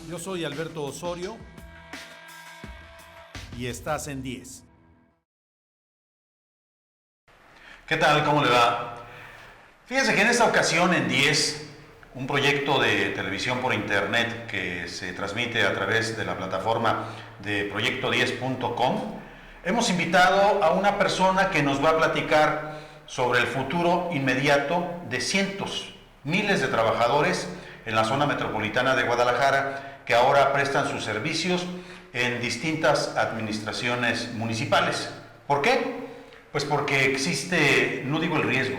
Yo soy Alberto Osorio y estás en 10. ¿Qué tal? ¿Cómo le va? Fíjense que en esta ocasión en 10, un proyecto de televisión por internet que se transmite a través de la plataforma de proyecto10.com, hemos invitado a una persona que nos va a platicar sobre el futuro inmediato de cientos, miles de trabajadores en la zona metropolitana de Guadalajara que ahora prestan sus servicios en distintas administraciones municipales. ¿Por qué? Pues porque existe, no digo el riesgo,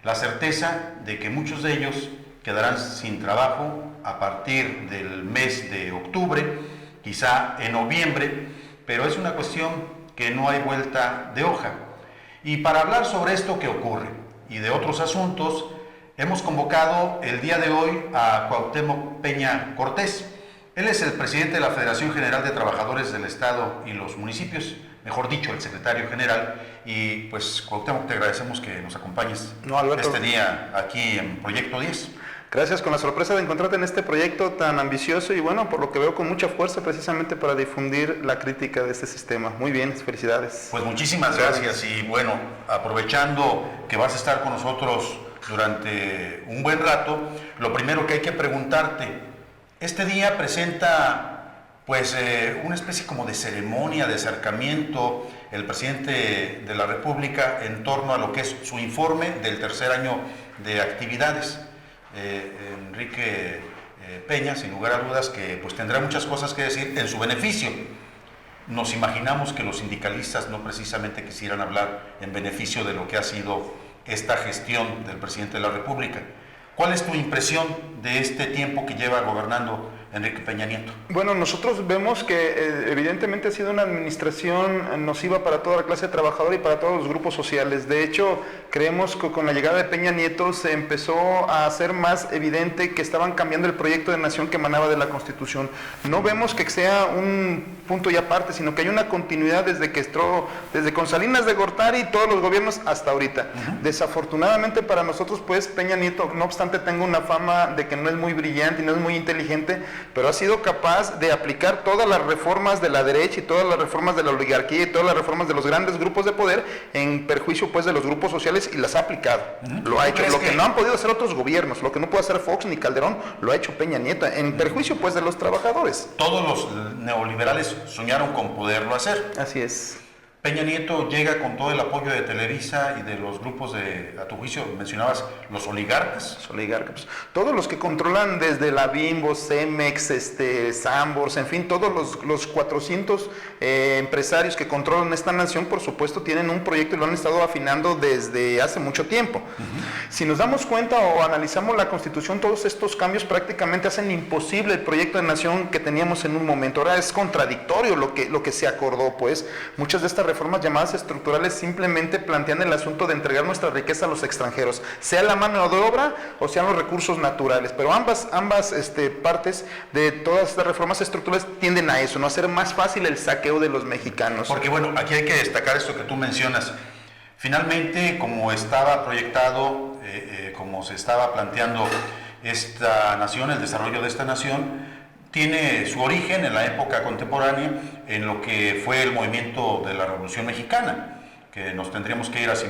la certeza de que muchos de ellos quedarán sin trabajo a partir del mes de octubre, quizá en noviembre, pero es una cuestión que no hay vuelta de hoja. Y para hablar sobre esto que ocurre y de otros asuntos, hemos convocado el día de hoy a Cuauhtémoc Peña Cortés. Él es el presidente de la Federación General de Trabajadores del Estado y los municipios, mejor dicho, el secretario general. Y pues, Cuauhtémoc, te agradecemos que nos acompañes este día aquí en Proyecto 10. Gracias, con la sorpresa de encontrarte en este proyecto tan ambicioso y bueno, por lo que veo con mucha fuerza precisamente para difundir la crítica de este sistema. Muy bien, felicidades. Pues muchísimas gracias y bueno, aprovechando que vas a estar con nosotros durante un buen rato, lo primero que hay que preguntarte, este día presenta pues una especie como de ceremonia, de acercamiento, el presidente de la República en torno a lo que es su informe del tercer año de actividades. Enrique Peña, sin lugar a dudas, que pues tendrá muchas cosas que decir en su beneficio. Nos imaginamos que los sindicalistas no precisamente quisieran hablar en beneficio de lo que ha sido esta gestión del presidente de la República. ¿Cuál es tu impresión de este tiempo que lleva gobernando Enrique Peña Nieto? Bueno, nosotros vemos que evidentemente ha sido una administración nociva para toda la clase trabajadora y para todos los grupos sociales. De hecho, creemos que con la llegada de Peña Nieto se empezó a hacer más evidente que estaban cambiando el proyecto de nación que emanaba de la Constitución. No vemos que sea un punto y aparte, sino que hay una continuidad desde con Salinas de Gortari y todos los gobiernos hasta ahorita. Desafortunadamente para nosotros, pues, Peña Nieto, no obstante, tenga una fama de que no es muy brillante y no es muy inteligente, pero ha sido capaz de aplicar todas las reformas de la derecha y todas las reformas de la oligarquía y todas las reformas de los grandes grupos de poder en perjuicio pues de los grupos sociales y las ha aplicado. Lo ha hecho. Lo que no han podido hacer otros gobiernos, lo que no puede hacer Fox ni Calderón, lo ha hecho Peña Nieto en perjuicio pues de los trabajadores. Todos los neoliberales soñaron con poderlo hacer. Así es. Peña Nieto llega con todo el apoyo de Televisa y de los grupos a tu juicio, mencionabas los oligarcas. Los oligarcas, todos los que controlan desde la Bimbo, Cemex, Sambors, en fin, todos los 400 empresarios que controlan esta nación, por supuesto, tienen un proyecto y lo han estado afinando desde hace mucho tiempo. Si nos damos cuenta o analizamos la Constitución, todos estos cambios prácticamente hacen imposible el proyecto de nación que teníamos en un momento. Ahora es contradictorio lo que se acordó, pues. Muchas de estas reformas llamadas estructurales simplemente plantean el asunto de entregar nuestra riqueza a los extranjeros, sea la mano de obra o sean los recursos naturales, pero ambas partes de todas estas reformas estructurales tienden a eso, no a hacer más fácil el saqueo de los mexicanos. Porque bueno, aquí hay que destacar esto que tú mencionas. Finalmente, como estaba proyectado, como se estaba planteando esta nación, el desarrollo de esta nación, tiene su origen en la época contemporánea, en lo que fue el movimiento de la Revolución Mexicana, que nos tendríamos que ir hacia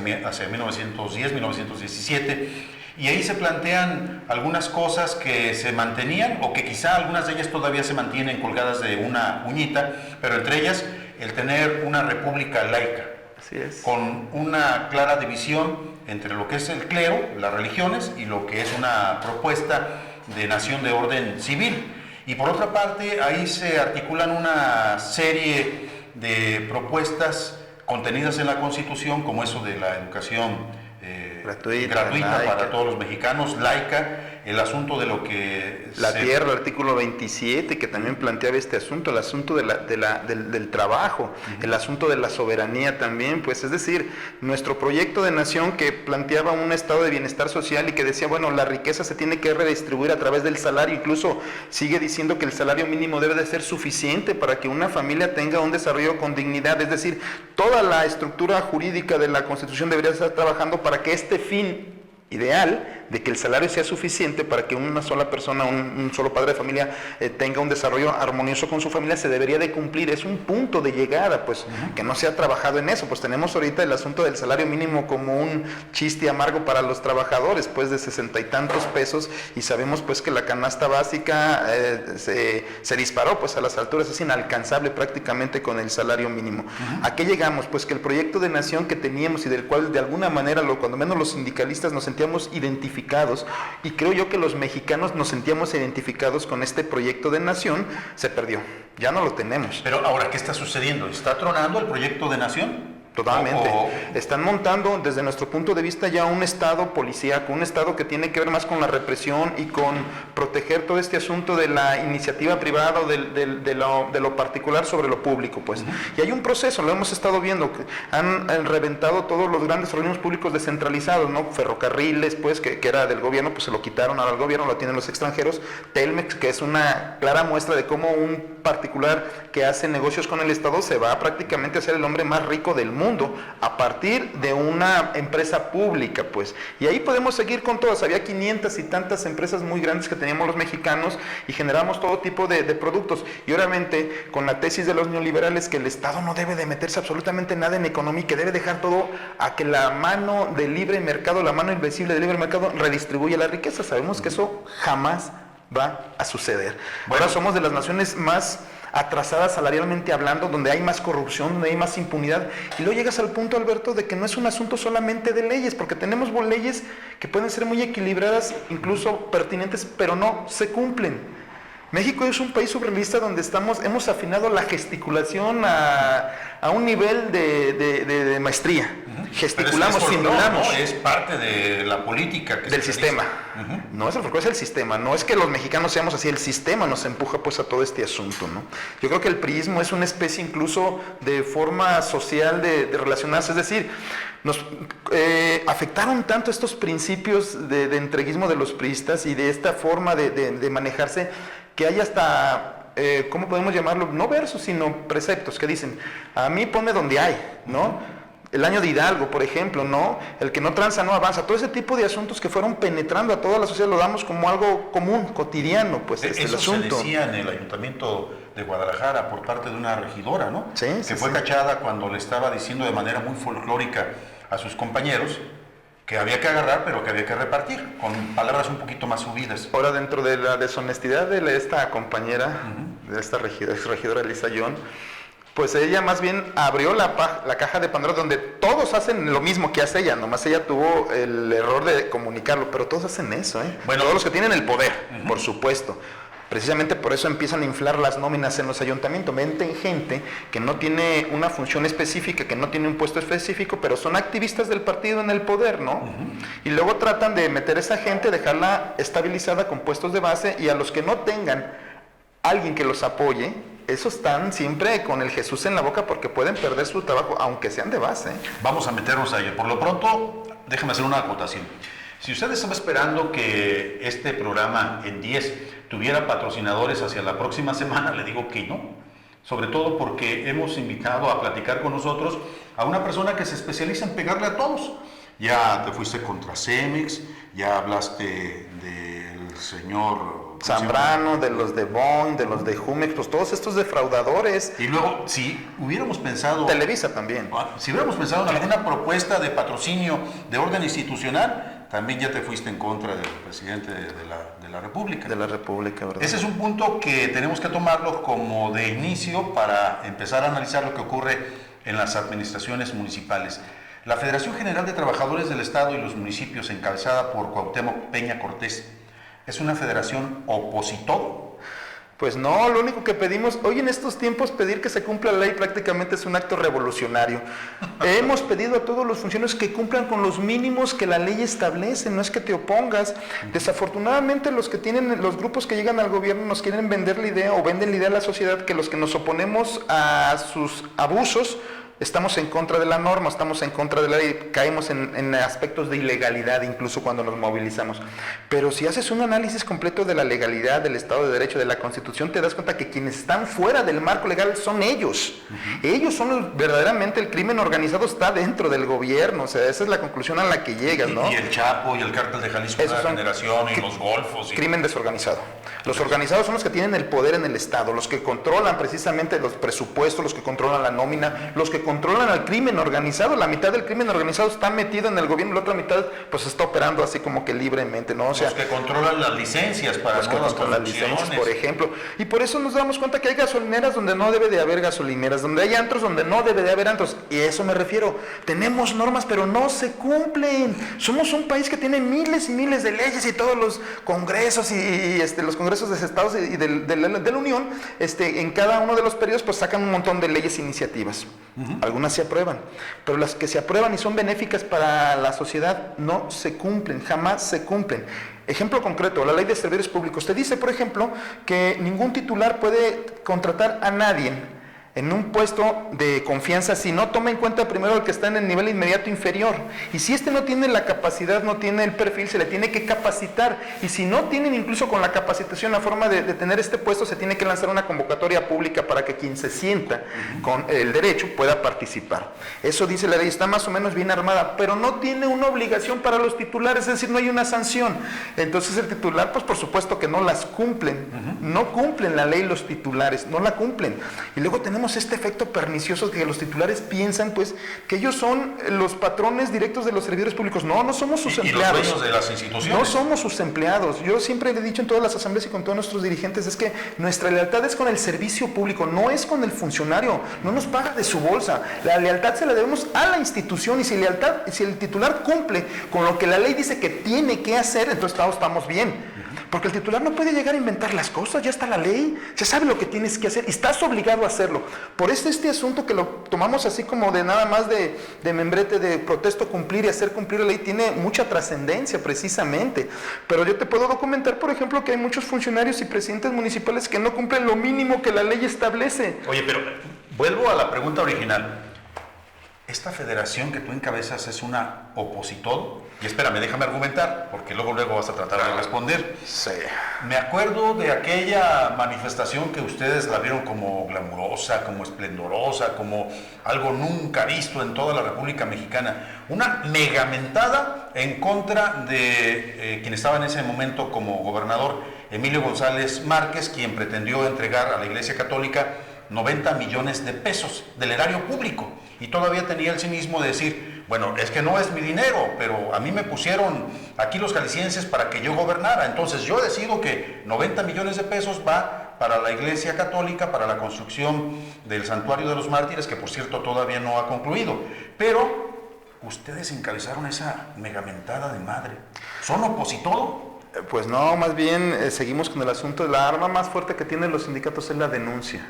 1910, 1917, y ahí se plantean algunas cosas que se mantenían, o que quizá algunas de ellas todavía se mantienen colgadas de una uñita, pero entre ellas el tener una república laica, así es, con una clara división entre lo que es el clero, las religiones, y lo que es una propuesta de nación de orden civil. Y por otra parte, ahí se articulan una serie de propuestas contenidas en la Constitución, como eso de la educación gratuita para todos los mexicanos, laica, el asunto de lo que... tierra, el artículo 27, que también planteaba este asunto, el asunto del trabajo, el asunto de la soberanía también, pues es decir, nuestro proyecto de nación que planteaba un estado de bienestar social y que decía, bueno, la riqueza se tiene que redistribuir a través del salario, incluso sigue diciendo que el salario mínimo debe de ser suficiente para que una familia tenga un desarrollo con dignidad, es decir, toda la estructura jurídica de la Constitución debería estar trabajando para que este fin ideal de que el salario sea suficiente para que una sola persona, un solo padre de familia tenga un desarrollo armonioso con su familia, se debería de cumplir. Es un punto de llegada, pues, que no se ha trabajado en eso. Pues tenemos ahorita el asunto del salario mínimo como un chiste amargo para los trabajadores, pues de 60 y tantos pesos, y sabemos pues que la canasta básica se disparó pues a las alturas, es inalcanzable prácticamente con el salario mínimo. ¿A qué llegamos? Pues que el proyecto de nación que teníamos y del cual de alguna manera, cuando menos los sindicalistas nos sentíamos identificados, y creo yo que los mexicanos nos sentíamos identificados con este proyecto de nación, se perdió. Ya no lo tenemos. Pero ahora, ¿qué está sucediendo? ¿Está tronando el proyecto de nación? Totalmente. Están montando desde nuestro punto de vista ya un Estado policíaco, un Estado que tiene que ver más con la represión y con proteger todo este asunto de la iniciativa privada o de lo particular sobre lo público, pues. Y hay un proceso, lo hemos estado viendo, que han reventado todos los grandes organismos públicos descentralizados, ¿no? Ferrocarriles, pues, que era del gobierno, pues se lo quitaron ahora al gobierno, lo tienen los extranjeros. Telmex, que es una clara muestra de cómo un particular que hace negocios con el Estado se va prácticamente a ser el hombre más rico del mundo a partir de una empresa pública, pues. Y ahí podemos seguir con todas. Había 500 y tantas empresas muy grandes que teníamos los mexicanos y generamos todo tipo de productos. Y obviamente con la tesis de los neoliberales que el Estado no debe de meterse absolutamente nada en economía, que debe dejar todo a que la mano del libre mercado, la mano invisible del libre mercado redistribuya la riqueza. Sabemos que eso jamás va a suceder. Bueno, ahora somos de las naciones más atrasadas salarialmente hablando, donde hay más corrupción, donde hay más impunidad, y luego llegas al punto, Alberto, de que no es un asunto solamente de leyes, porque tenemos leyes que pueden ser muy equilibradas, incluso pertinentes, pero no se cumplen. México es un país surrealista donde hemos afinado la gesticulación a un nivel de maestría. Gesticulamos, simulamos. No, es parte de la política del sistema. No es el folclore, es el sistema. No es que los mexicanos seamos así, el sistema nos empuja pues a todo este asunto, ¿no? Yo creo que el priismo es una especie incluso de forma social de relacionarse, es decir, nos afectaron tanto estos principios de entreguismo de los priistas y de esta forma de manejarse, que hay hasta, ¿cómo podemos llamarlo? No versos, sino preceptos que dicen, a mí ponme donde hay, ¿no? El año de Hidalgo, por ejemplo, ¿no? El que no tranza no avanza. Todo ese tipo de asuntos que fueron penetrando a toda la sociedad lo damos como algo común, cotidiano, pues eso el asunto. Se decía en el Ayuntamiento de Guadalajara por parte de una regidora, ¿no? Sí, que fue cachada cuando le estaba diciendo de manera muy folclórica a sus compañeros que había que agarrar, pero que había que repartir, con palabras un poquito más subidas. Ahora, dentro de la deshonestidad de esta compañera, de esta regidora Elisa Young, pues ella más bien abrió la caja de Pandora, donde todos hacen lo mismo que hace ella, nomás ella tuvo el error de comunicarlo, pero todos hacen eso, ¿eh? Bueno, todos los que tienen el poder, por supuesto. Precisamente por eso empiezan a inflar las nóminas en los ayuntamientos. Meten gente que no tiene una función específica, que no tiene un puesto específico, pero son activistas del partido en el poder, ¿no? Y luego tratan de meter a esa gente, dejarla estabilizada con puestos de base, y a los que no tengan alguien que los apoye, esos están siempre con el Jesús en la boca porque pueden perder su trabajo, aunque sean de base. Vamos a meternos a ello. Por lo pronto, déjame hacer una acotación. Si usted estaba esperando que este programa en 10 tuviera patrocinadores hacia la próxima semana, le digo que no. Sobre todo porque hemos invitado a platicar con nosotros a una persona que se especializa en pegarle a todos. Ya te fuiste contra Cemex, ya hablaste del señor Zambrano, de los de Boeing, de los de Jumex, pues todos estos defraudadores. Y luego, si hubiéramos pensado... Televisa también. Si hubiéramos pensado en alguna propuesta de patrocinio de orden institucional, también ya te fuiste en contra del presidente de la República. De la República, ¿verdad? Ese es un punto que tenemos que tomarlo como de inicio para empezar a analizar lo que ocurre en las administraciones municipales. La Federación General de Trabajadores del Estado y los municipios, encabezada por Cuauhtémoc Peña Cortés, ¿es una federación opositor? Pues no, lo único que pedimos, hoy en estos tiempos pedir que se cumpla la ley prácticamente es un acto revolucionario. Hemos pedido a todos los funcionarios que cumplan con los mínimos que la ley establece, no es que te opongas. Desafortunadamente los grupos que llegan al gobierno nos quieren vender la idea o venden la idea a la sociedad que los que nos oponemos a sus abusos estamos en contra de la norma, estamos en contra de la ley, caemos en aspectos de ilegalidad incluso cuando nos movilizamos. Pero si haces un análisis completo de la legalidad, del Estado de Derecho, de la Constitución, te das cuenta que quienes están fuera del marco legal son ellos. Ellos son verdaderamente, el crimen organizado está dentro del gobierno, o sea, esa es la conclusión a la que llegas, ¿no? Y el Chapo y el Cártel de Jalisco Nueva Generación y los Golfos. Crimen desorganizado. Los organizados son los que tienen el poder en el Estado, los que controlan precisamente los presupuestos, los que controlan la nómina, los que controlan al crimen organizado. La mitad del crimen organizado está metido en el gobierno, la otra mitad pues está operando así como que libremente, ¿no? O sea, los que controlan las licencias para los que controlan las licencias, por ejemplo. Y por eso nos damos cuenta que hay gasolineras donde no debe de haber gasolineras, donde hay antros donde no debe de haber antros. Y a eso me refiero. Tenemos normas, pero no se cumplen. Somos un país que tiene miles y miles de leyes y todos los congresos y los congresos de estados y de la Unión, en cada uno de los periodos pues sacan un montón de leyes e iniciativas. Algunas se aprueban, pero las que se aprueban y son benéficas para la sociedad no se cumplen, jamás se cumplen. Ejemplo concreto, la Ley de Servidores Públicos te dice, por ejemplo, que ningún titular puede contratar a nadie en un puesto de confianza si no toma en cuenta primero el que está en el nivel inmediato inferior. Y si no tiene la capacidad, no tiene el perfil, se le tiene que capacitar. Y si no tienen incluso con la capacitación la forma de tener este puesto, se tiene que lanzar una convocatoria pública para que quien se sienta con el derecho pueda participar. Eso dice la ley, está más o menos bien armada, pero no tiene una obligación para los titulares, es decir, no hay una sanción. Entonces el titular, pues por supuesto que no las cumplen, no cumplen la ley los titulares, no la cumplen. Y luego tenemos este efecto pernicioso que los titulares piensan pues que ellos son los patrones directos de los servidores públicos. No, no somos sus empleados. Y los dueños de las instituciones. No somos sus empleados. Yo siempre le he dicho en todas las asambleas y con todos nuestros dirigentes es que nuestra lealtad es con el servicio público, no es con el funcionario, no nos paga de su bolsa. La lealtad se la debemos a la institución y si el titular cumple con lo que la ley dice que tiene que hacer, entonces todos estamos bien. Porque el titular no puede llegar a inventar las cosas, ya está la ley, se sabe lo que tienes que hacer y estás obligado a hacerlo. Por eso este asunto que lo tomamos así como de nada más de membrete, de protesto cumplir y hacer cumplir la ley, tiene mucha trascendencia precisamente. Pero yo te puedo documentar, por ejemplo, que hay muchos funcionarios y presidentes municipales que no cumplen lo mínimo que la ley establece. Oye, pero vuelvo a la pregunta original. ¿Esta federación que tú encabezas es una opositor? Y espérame, déjame argumentar, porque luego vas a tratar de responder. Sí. Me acuerdo de aquella manifestación que ustedes la vieron como glamurosa, como esplendorosa, como algo nunca visto en toda la República Mexicana. Una megamentada en contra de quien estaba en ese momento como gobernador, Emilio González Márquez, quien pretendió entregar a la Iglesia Católica 90 millones de pesos del erario público. Y todavía tenía el cinismo de decir, bueno, es que no es mi dinero, pero a mí me pusieron aquí los jaliscienses para que yo gobernara. Entonces yo decido que 90 millones de pesos va para la Iglesia Católica, para la construcción del Santuario de los Mártires, que por cierto todavía no ha concluido. Pero ustedes encabezaron esa megamentada de madre. ¿Son opositor? Pues no, más bien seguimos con el asunto. La arma más fuerte que tienen los sindicatos es la denuncia.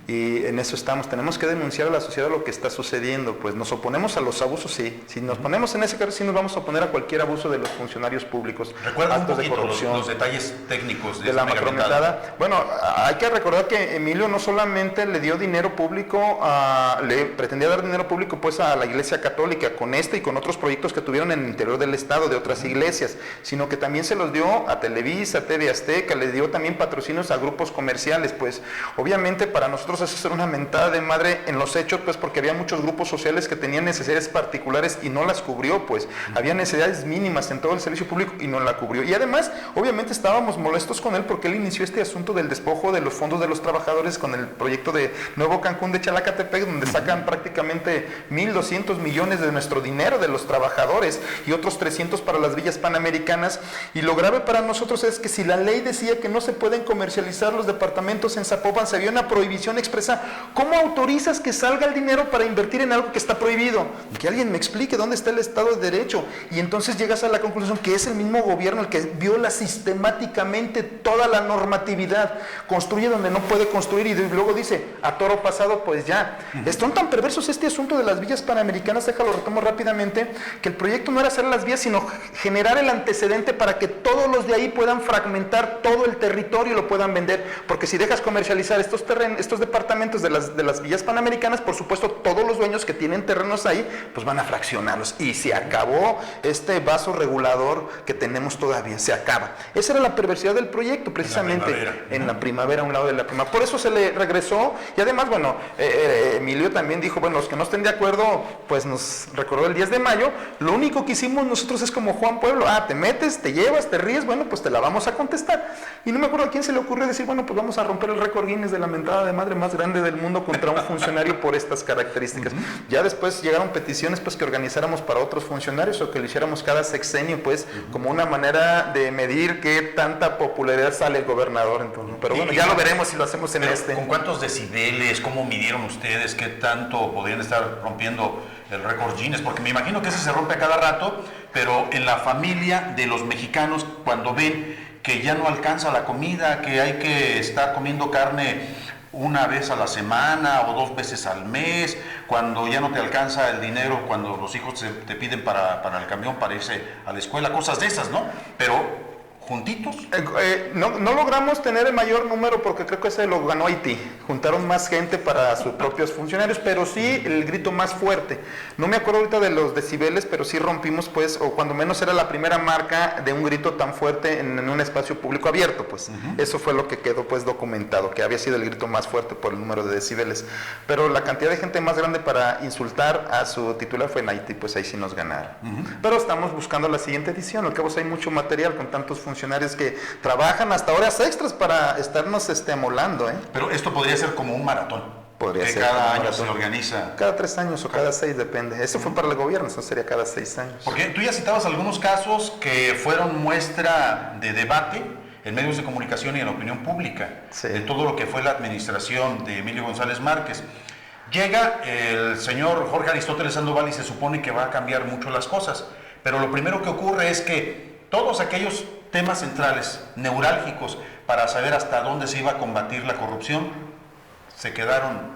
Y en eso estamos. Tenemos que denunciar a la sociedad lo que está sucediendo. Pues nos oponemos a los abusos, sí. Si nos ponemos en ese caso, sí nos vamos a oponer a cualquier abuso de los funcionarios públicos. Recuerda un actos poquito de corrupción, los detalles técnicos de la macromentada. Bueno, hay que recordar que Emilio no solamente le dio dinero público, le pretendía dar dinero público pues a la Iglesia Católica con este y con otros proyectos que tuvieron en el interior del estado de otras iglesias, sino que también se los dio a Televisa, a TV Azteca, le dio también patrocinios a grupos comerciales. Pues obviamente para nosotros eso era una mentada de madre en los hechos, pues porque había muchos grupos sociales que tenían necesidades particulares y no las cubrió, pues había necesidades mínimas en todo el servicio público y no la cubrió. Y además obviamente estábamos molestos con él porque él inició este asunto del despojo de los fondos de los trabajadores con el proyecto de Nuevo Cancún de Chalacatepec, donde sacan prácticamente 1,200 millones de nuestro dinero de los trabajadores y otros 300 para las villas panamericanas. Y lo grave para nosotros es que si la ley decía que no se pueden comercializar los departamentos en Zapopan, se había una prohibición expresa, ¿cómo autorizas que salga el dinero para invertir en algo que está prohibido? Que alguien me explique dónde está el Estado de Derecho. Y entonces llegas a la conclusión que es el mismo gobierno el que viola sistemáticamente toda la normatividad, construye donde no puede construir y luego dice, a toro pasado pues ya. Están tan perversos este asunto de las villas panamericanas, déjalo retomo rápidamente, que el proyecto no era hacer las vías, sino generar el antecedente para que todos los de ahí puedan fragmentar todo el territorio y lo puedan vender, porque si dejas comercializar estos departamentos, departamentos de las villas panamericanas, por supuesto, todos los dueños que tienen terrenos ahí, pues van a fraccionarlos. Y se acabó este vaso regulador que tenemos todavía, se acaba. Esa era la perversidad del proyecto, precisamente. En la primavera, a un lado de la primavera. Por eso se le regresó, y además, bueno, Emilio también dijo, bueno, los que no estén de acuerdo, pues nos recordó el 10 de mayo, lo único que hicimos nosotros es como Juan Pueblo, te metes, te llevas, te ríes, bueno, pues te la vamos a contestar. Y no me acuerdo a quién se le ocurrió decir, bueno, pues vamos a romper el récord Guinness de la mentada de madre más grande del mundo contra un funcionario por estas características. Ya después llegaron peticiones, pues, que organizáramos para otros funcionarios o que lo hiciéramos cada sexenio, pues, como una manera de medir qué tanta popularidad sale el gobernador. Entonces, pero bueno, ya lo veremos si lo hacemos en este. ¿Con cuántos decibeles? ¿Cómo midieron ustedes? ¿Qué tanto podrían estar rompiendo el récord Guinness? Porque me imagino que ese se rompe a cada rato, pero en la familia de los mexicanos, cuando ven que ya no alcanza la comida, que hay que estar comiendo carne una vez a la semana o 2 veces al mes, cuando ya no te alcanza el dinero, cuando los hijos te piden para el camión para irse a la escuela, cosas de esas, ¿no? Pero juntitos. No logramos tener el mayor número porque creo que ese lo ganó Haití. Juntaron más gente para sus propios funcionarios, pero sí el grito más fuerte. No me acuerdo ahorita de los decibeles, pero sí rompimos, pues, o cuando menos era la primera marca de un grito tan fuerte en un espacio público abierto, pues. Eso fue lo que quedó, pues, documentado, que había sido el grito más fuerte por el número de decibeles. Pero la cantidad de gente más grande para insultar a su titular fue en Haití, pues ahí sí nos ganaron. Pero estamos buscando la siguiente edición, al cabo hay mucho material con tantos funcionarios que trabajan hasta horas extras para estarnos amolando. Pero esto podría ser como un maratón. Podría que ser cada año se organiza. Cada 3 años o cada 6, depende. Eso fue para el gobierno, eso sería cada 6 años. Porque tú ya citabas algunos casos que fueron muestra de debate en medios de comunicación y en la opinión pública, de todo lo que fue la administración de Emilio González Márquez. Llega el señor Jorge Aristóteles Sandoval y se supone que va a cambiar mucho las cosas, pero lo primero que ocurre es que todos aquellos temas centrales, neurálgicos, para saber hasta dónde se iba a combatir la corrupción, se quedaron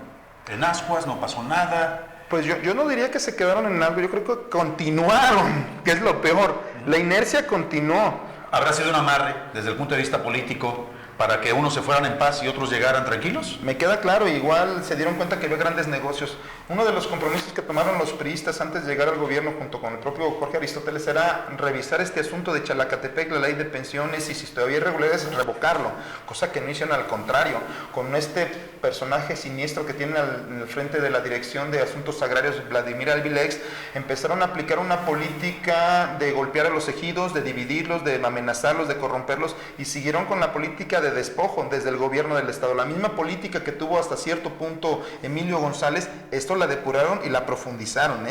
en ascuas, no pasó nada. Pues yo no diría que se quedaron en algo, yo creo que continuaron, que es lo peor. La inercia continuó. ¿Habrá sido un amarre desde el punto de vista político para que unos se fueran en paz y otros llegaran tranquilos? Me queda claro, igual se dieron cuenta que había grandes negocios. Uno de los compromisos que tomaron los priistas antes de llegar al gobierno junto con el propio Jorge Aristóteles era revisar este asunto de Chalacatepec, la ley de pensiones, y si todavía hay irregularidades, revocarlo, cosa que no hicieron, al contrario. Con este personaje siniestro que tiene en el frente de la Dirección de Asuntos Agrarios, Vladimir Albilex, empezaron a aplicar una política de golpear a los ejidos, de dividirlos, de amenazarlos, de corromperlos, y siguieron con la política de despojo desde el gobierno del estado. La misma política que tuvo hasta cierto punto Emilio González, esto la depuraron y la profundizaron,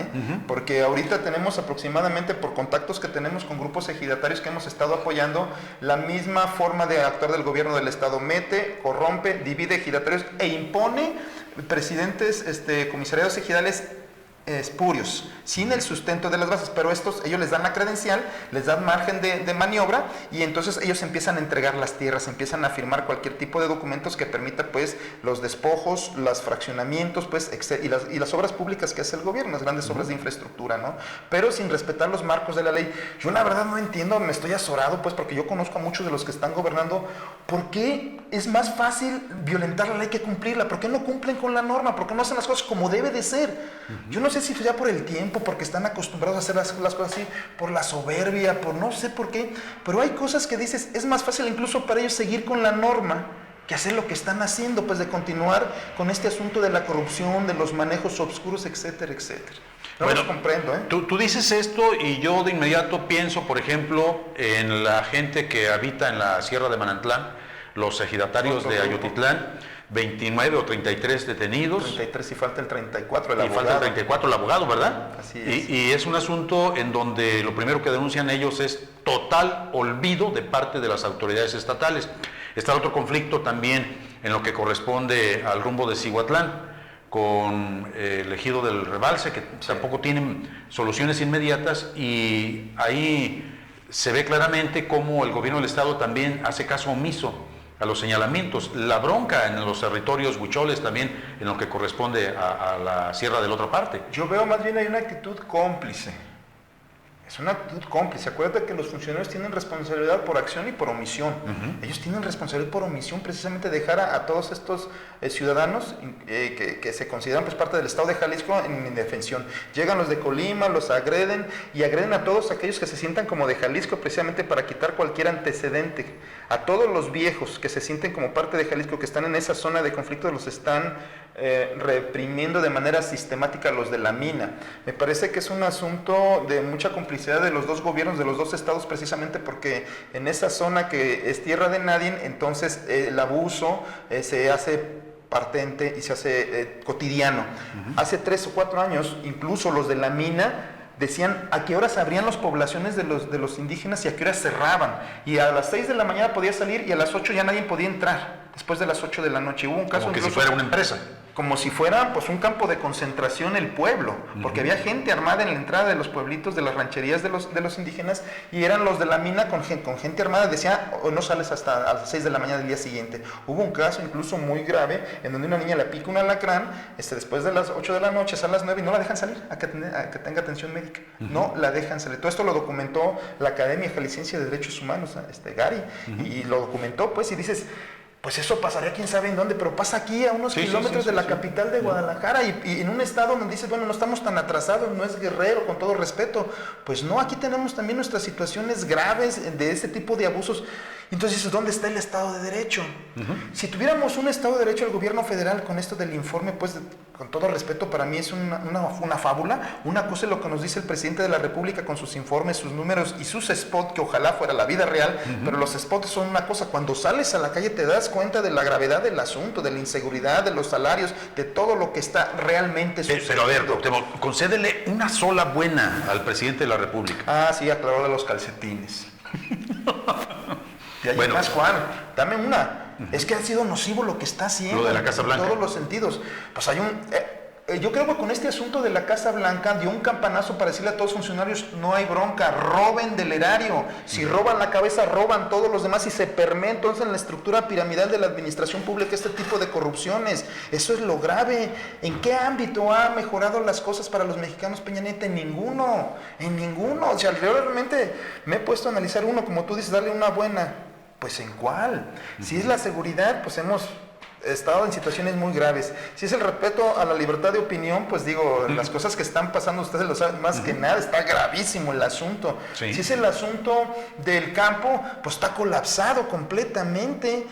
porque ahorita tenemos aproximadamente, por contactos que tenemos con grupos ejidatarios que hemos estado apoyando, la misma forma de actuar del gobierno del estado: mete, corrompe, divide ejidatarios e impone presidentes, comisariados ejidales espurios, sin el sustento de las bases, pero ellos les dan la credencial, les dan margen de maniobra, y entonces ellos empiezan a entregar las tierras, empiezan a firmar cualquier tipo de documentos que permita, pues, los despojos, los fraccionamientos, pues, y las obras públicas que hace el gobierno, las grandes obras de infraestructura, ¿no? Pero sin respetar los marcos de la ley. Yo la verdad no entiendo, me estoy azorado, pues, porque yo conozco a muchos de los que están gobernando. ¿Por qué es más fácil violentar la ley que cumplirla? ¿Por qué no cumplen con la norma? ¿Por qué no hacen las cosas como debe de ser? Yo no sé si ya por el tiempo, porque están acostumbrados a hacer las cosas así, por la soberbia, por no sé por qué, pero hay cosas que dices, es más fácil incluso para ellos seguir con la norma que hacer lo que están haciendo, pues, de continuar con este asunto de la corrupción, de los manejos obscuros, etcétera, etcétera. No los comprendo, Tú dices esto y yo de inmediato pienso, por ejemplo, en la gente que habita en la Sierra de Manantlán, los ejidatarios de Ayotitlán, 29 o 33 detenidos. 33 y falta el 34, el abogado. Y falta el 34, el abogado, ¿verdad? Así es. Y es un asunto en donde lo primero que denuncian ellos es total olvido de parte de las autoridades estatales. Está otro conflicto también en lo que corresponde al rumbo de Cihuatlán, con el ejido del Rebalse, que tampoco tienen soluciones inmediatas, y ahí se ve claramente cómo el gobierno del estado también hace caso omiso a los señalamientos. La bronca en los territorios huicholes también, en lo que corresponde a la sierra de la otra parte. Yo veo más bien hay una actitud cómplice. Es una actitud cómplice. Acuérdate que los funcionarios tienen responsabilidad por acción y por omisión. Ellos tienen responsabilidad por omisión, precisamente dejar a todos estos ciudadanos que se consideran pues parte del Estado de Jalisco en indefensión. Llegan los de Colima, los agreden y agreden a todos aquellos que se sientan como de Jalisco, precisamente para quitar cualquier antecedente. A todos los viejos que se sienten como parte de Jalisco, que están en esa zona de conflicto, los están reprimiendo de manera sistemática los de la mina. Me parece que es un asunto de mucha complicidad de los dos gobiernos, de los dos estados, precisamente porque en esa zona que es tierra de nadie, entonces el abuso se hace patente y se hace cotidiano. Hace 3 o 4 años, incluso los de la mina decían a qué horas abrían las poblaciones de los indígenas y a qué horas cerraban. Y a las 6 de la mañana podía salir y a las 8 ya nadie podía entrar, después de las 8 de la noche. Hubo un caso como que si incluso, fuera una empresa. como si fuera pues un campo de concentración el pueblo, porque había gente armada en la entrada de los pueblitos, de las rancherías de los indígenas, y eran los de la mina con gente armada. Decía, o no sales hasta a las 6 de la mañana del día siguiente. Hubo un caso incluso muy grave en donde una niña le pica un alacrán, después de las 8 de la noche, a las 9, y no la dejan salir a que tenga atención médica. No la dejan salir. Todo esto lo documentó la Academia Jalisciense de Derechos Humanos, Gary, y lo documentó, pues, y dices, pues eso pasaría quién sabe en dónde, pero pasa aquí a unos kilómetros de la capital de Guadalajara y en un estado donde dices, bueno, no estamos tan atrasados, no es Guerrero, con todo respeto. Pues no, aquí tenemos también nuestras situaciones graves de este tipo de abusos. Entonces dices, ¿dónde está el Estado de Derecho? Si tuviéramos un Estado de Derecho, el gobierno federal, con esto del informe, pues con todo respeto, para mí es una fábula. Una cosa es lo que nos dice el presidente de la República con sus informes, sus números y sus spots, que ojalá fuera la vida real, pero los spots son una cosa. Cuando sales a la calle te das cuenta de la gravedad del asunto, de la inseguridad, de los salarios, de todo lo que está realmente sucediendo. Pero a ver, Cuauhtémoc, concédele una sola buena al presidente de la República. Ah, sí, aclaró de los calcetines. Y hay más, Juan, dame una. Es que ha sido nocivo lo que está haciendo. Lo de la Casa Blanca. En todos los sentidos. Pues hay yo creo que con este asunto de la Casa Blanca dio un campanazo para decirle a todos los funcionarios, no hay bronca, roben del erario. Si roban la cabeza, roban todos los demás y se permea entonces en la estructura piramidal de la administración pública este tipo de corrupciones. Eso es lo grave. ¿En qué ámbito ha mejorado las cosas para los mexicanos, Peña Nieto? En ninguno, en ninguno. O sea, realmente me he puesto a analizar uno, como tú dices, darle una buena. Pues ¿en cuál? Si es la seguridad, pues hemos estado en situaciones muy graves. Si es el respeto a la libertad de opinión, pues digo, las cosas que están pasando, ustedes lo saben más que nada, está gravísimo el asunto. Si es el asunto del campo, pues está colapsado completamente.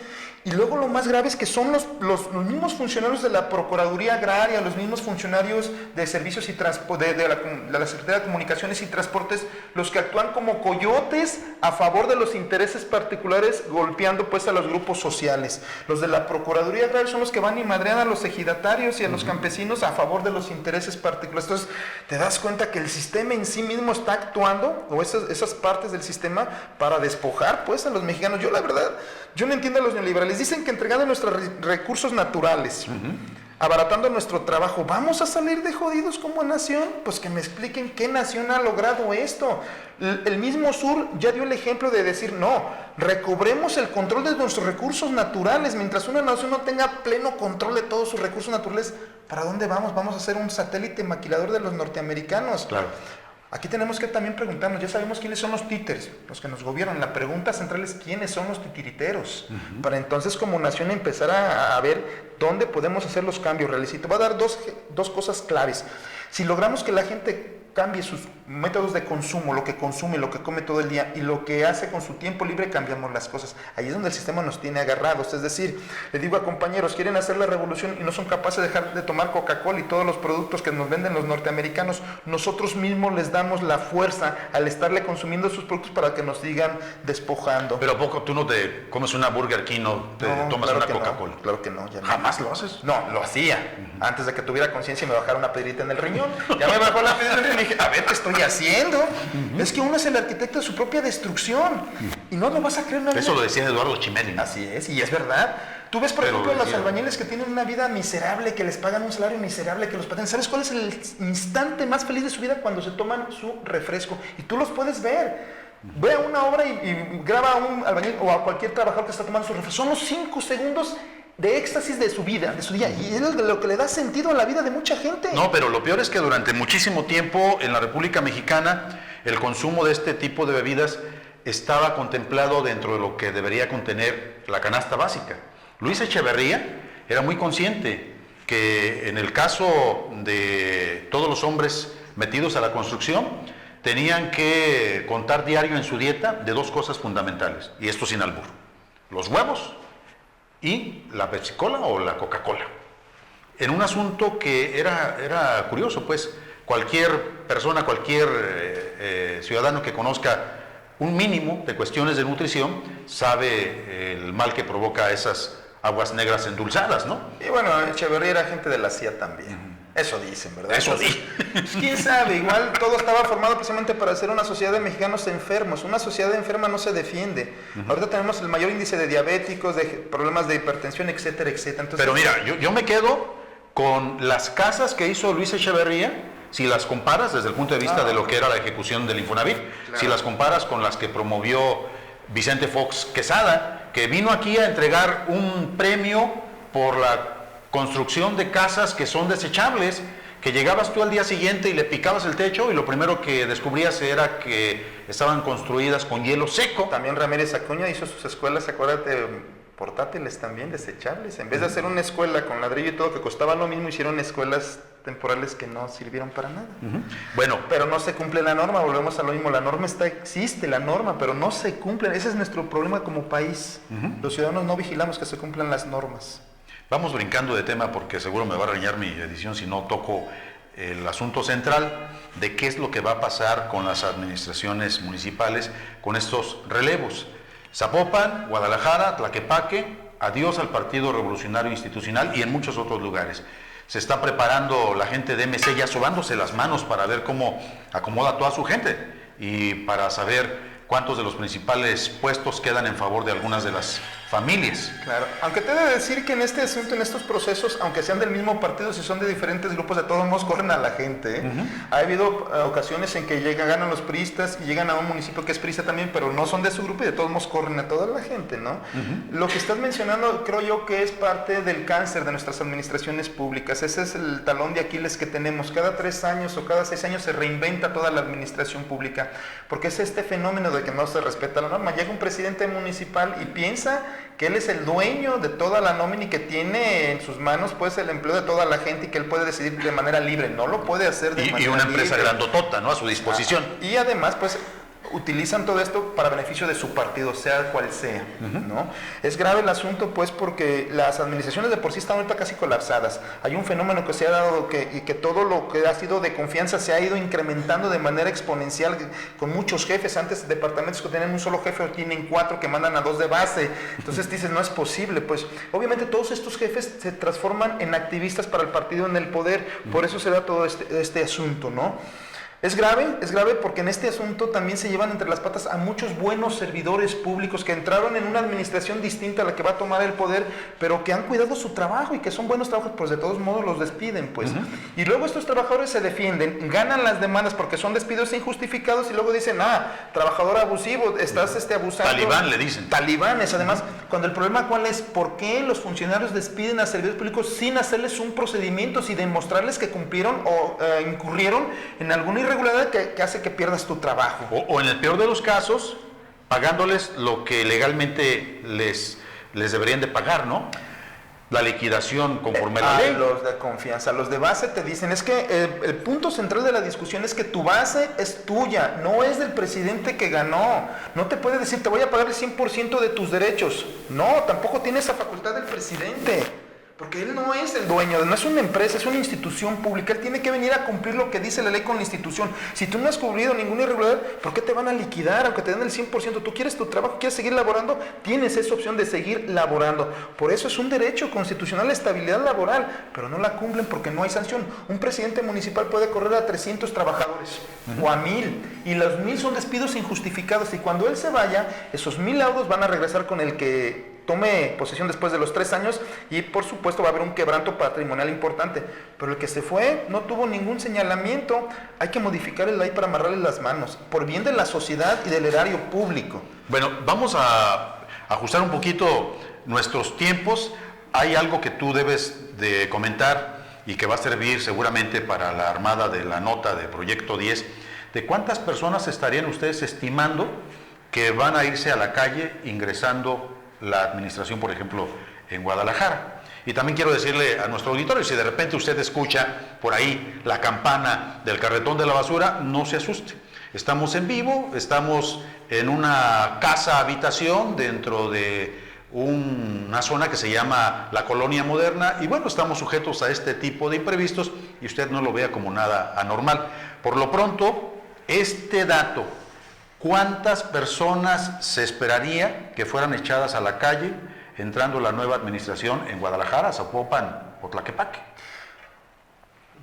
Y luego lo más grave es que son los mismos funcionarios de la Procuraduría Agraria, los mismos funcionarios de Servicios y de la Secretaría de Comunicaciones y Transportes, los que actúan como coyotes a favor de los intereses particulares, golpeando pues a los grupos sociales. Los de la Procuraduría Agraria son los que van y madrean a los ejidatarios y a los campesinos a favor de los intereses particulares. Entonces te das cuenta que el sistema en sí mismo está actuando, o esas partes del sistema, para despojar pues a los mexicanos. Yo la verdad, yo no entiendo a los neoliberales. Dicen que entregando nuestros recursos naturales, abaratando nuestro trabajo, ¿vamos a salir de jodidos como nación? Pues que me expliquen qué nación ha logrado esto. El mismo Sur ya dio el ejemplo de decir, no, recobremos el control de nuestros recursos naturales. Mientras una nación no tenga pleno control de todos sus recursos naturales, ¿para dónde vamos? Vamos a ser un satélite maquilador de los norteamericanos. Claro. Aquí tenemos que también preguntarnos, ya sabemos quiénes son los títeres, los que nos gobiernan. La pregunta central es quiénes son los titiriteros, para entonces como nación empezar a ver dónde podemos hacer los cambios reales. Y te voy a dar dos cosas claves. Si logramos que la gente cambie sus métodos de consumo, lo que consume, lo que come todo el día y lo que hace con su tiempo libre, cambiamos las cosas. Ahí es donde el sistema nos tiene agarrados. Es decir, le digo a compañeros, quieren hacer la revolución y no son capaces de dejar de tomar Coca-Cola y todos los productos que nos venden los norteamericanos. Nosotros mismos les damos la fuerza al estarle consumiendo sus productos para que nos sigan despojando. Pero ¿a poco tú no te comes una Burger King o te tomas claro una que Coca-Cola? No, claro que no. Ya no. ¿Jamás lo haces? No, lo hacía. Antes de que tuviera conciencia y me bajara una piedrita en el riñón. Ya me bajó la piedrita en el riñón y dije, a ver, ¿qué estoy haciendo? Es que uno es el arquitecto de su propia destrucción. Y no lo vas a creer. Eso lo decía Eduardo Chimelli. Así es, y es verdad. Tú ves, por ejemplo, los albañiles que tienen una vida miserable, que les pagan un salario miserable, que los pagan. ¿Sabes cuál es el instante más feliz de su vida? Cuando se toman su refresco. Y tú los puedes ver. Ve a una obra y graba a un albañil o a cualquier trabajador que está tomando su refresco. Son los 5 segundos de éxtasis de su vida, de su día, y es lo que le da sentido a la vida de mucha gente. No, pero lo peor es que durante muchísimo tiempo en la República Mexicana el consumo de este tipo de bebidas estaba contemplado dentro de lo que debería contener la canasta básica. Luis Echeverría era muy consciente que en el caso de todos los hombres metidos a la construcción, tenían que contar diario en su dieta de dos cosas fundamentales, y esto sin albur: los huevos y la Pepsi-Cola o la Coca-Cola. En un asunto que era curioso, pues cualquier persona, cualquier ciudadano que conozca un mínimo de cuestiones de nutrición sabe el mal que provoca esas aguas negras endulzadas, ¿no? Y bueno, Echeverría era gente de la CIA también. Eso dicen, ¿verdad? Eso Entonces, pues, quién sabe, igual todo estaba formado precisamente para ser una sociedad de mexicanos enfermos. Una sociedad enferma no se defiende. Ahorita tenemos el mayor índice de diabéticos, de problemas de hipertensión, etcétera, etcétera. Entonces, pero mira, yo me quedo con las casas que hizo Luis Echeverría, si las comparas desde el punto de vista de lo que era la ejecución del Infonavit, claro, si las comparas con las que promovió Vicente Fox Quesada, que vino aquí a entregar un premio por la construcción de casas que son desechables, que llegabas tú al día siguiente y le picabas el techo y lo primero que descubrías era que estaban construidas con hielo seco. También Ramírez Acuña hizo sus escuelas, acuérdate, portátiles también, desechables. En vez de hacer una escuela con ladrillo y todo que costaba lo mismo, hicieron escuelas temporales que no sirvieron para nada. Bueno, pero no se cumple la norma, volvemos a lo mismo, la norma existe la norma, pero no se cumple. Ese es nuestro problema como país. Los ciudadanos no vigilamos que se cumplan las normas. vamos brincando de tema porque seguro me va a reñar mi edición si no toco el asunto central de qué es lo que va a pasar con las administraciones municipales con estos relevos. Zapopan, Guadalajara, Tlaquepaque, adiós al Partido Revolucionario Institucional y en muchos otros lugares. Se está preparando la gente de MC ya sobándose las manos para ver cómo acomoda a toda su gente y para saber cuántos de los principales puestos quedan en favor de algunas de las familias. Claro, aunque te he de decir que en este asunto, en estos procesos, aunque sean del mismo partido, si son de diferentes grupos, de todos modos corren a la gente, ¿eh? Ha habido ocasiones en que ganan los priistas y llegan a un municipio que es priista también, pero no son de su grupo y de todos modos corren a toda la gente, ¿no? Lo que estás mencionando creo yo que es parte del cáncer de nuestras administraciones públicas. Ese es el talón de Aquiles que tenemos. Cada 3 años o cada 6 años se reinventa toda la administración pública, porque es este fenómeno de que no se respeta la norma. Llega un presidente municipal y piensa que él es el dueño de toda la nómina y que tiene en sus manos pues el empleo de toda la gente y que él puede decidir de manera libre. No lo puede hacer de manera libre. Y una empresa grandotota, ¿no? A su disposición. Y además pues utilizan todo esto para beneficio de su partido, sea cual sea, ¿no? Es grave el asunto pues porque las administraciones de por sí están ahorita casi colapsadas. Hay un fenómeno que se ha dado y que todo lo que ha sido de confianza se ha ido incrementando de manera exponencial con muchos jefes. Antes departamentos que tenían un solo jefe tienen 4 que mandan a 2 de base. Entonces dices, no es posible. Pues obviamente todos estos jefes se transforman en activistas para el partido en el poder. Por eso se da todo este asunto, ¿no? Es grave porque en este asunto también se llevan entre las patas a muchos buenos servidores públicos que entraron en una administración distinta a la que va a tomar el poder, pero que han cuidado su trabajo y que son buenos trabajos, pues de todos modos los despiden, pues. Y luego estos trabajadores se defienden, ganan las demandas porque son despidos injustificados y luego dicen, trabajador abusivo, estás abusando. Talibán le dicen. Talibanes, además, cuando el problema cuál es, ¿por qué los funcionarios despiden a servidores públicos sin hacerles un procedimiento, sin demostrarles que cumplieron o incurrieron en alguna irregularidad que hace que pierdas tu trabajo? O en el peor de los casos, pagándoles lo que legalmente les deberían de pagar, ¿no? La liquidación conforme a la ley. Los de confianza, los de base te dicen, es que el punto central de la discusión es que tu base es tuya, no es del presidente que ganó. No te puede decir, te voy a pagar el 100% de tus derechos. No, tampoco tiene esa facultad del presidente. Porque él no es el dueño, no es una empresa, es una institución pública. Él tiene que venir a cumplir lo que dice la ley con la institución. Si tú no has cumplido ninguna irregularidad, ¿por qué te van a liquidar aunque te den el 100%? Tú quieres tu trabajo, quieres seguir laborando, tienes esa opción de seguir laborando. Por eso es un derecho constitucional la estabilidad laboral, pero no la cumplen porque no hay sanción. Un presidente municipal puede correr a 300 trabajadores o a 1000 y los 1000 son despidos injustificados y cuando él se vaya, esos 1000 laudos van a regresar con el que tome posesión después de los 3 años y por supuesto va a haber un quebranto patrimonial importante, pero el que se fue no tuvo ningún señalamiento. Hay que modificar la ley para amarrarle las manos, por bien de la sociedad y del erario público. Bueno, vamos a ajustar un poquito nuestros tiempos. hay algo que tú debes de comentar y que va a servir seguramente para la armada de la nota de Proyecto 10. ¿De cuántas personas estarían ustedes estimando que van a irse a la calle ingresando la administración, por ejemplo, en Guadalajara? Y también quiero decirle a nuestro auditorio, si de repente usted escucha por ahí la campana del carretón de la basura, no se asuste. Estamos en vivo, estamos en una casa habitación dentro de una zona que se llama la Colonia Moderna, y bueno, estamos sujetos a este tipo de imprevistos y usted no lo vea como nada anormal. Por lo pronto, este dato, ¿cuántas personas se esperaría que fueran echadas a la calle entrando la nueva administración en Guadalajara, Zapopan o Tlaquepaque?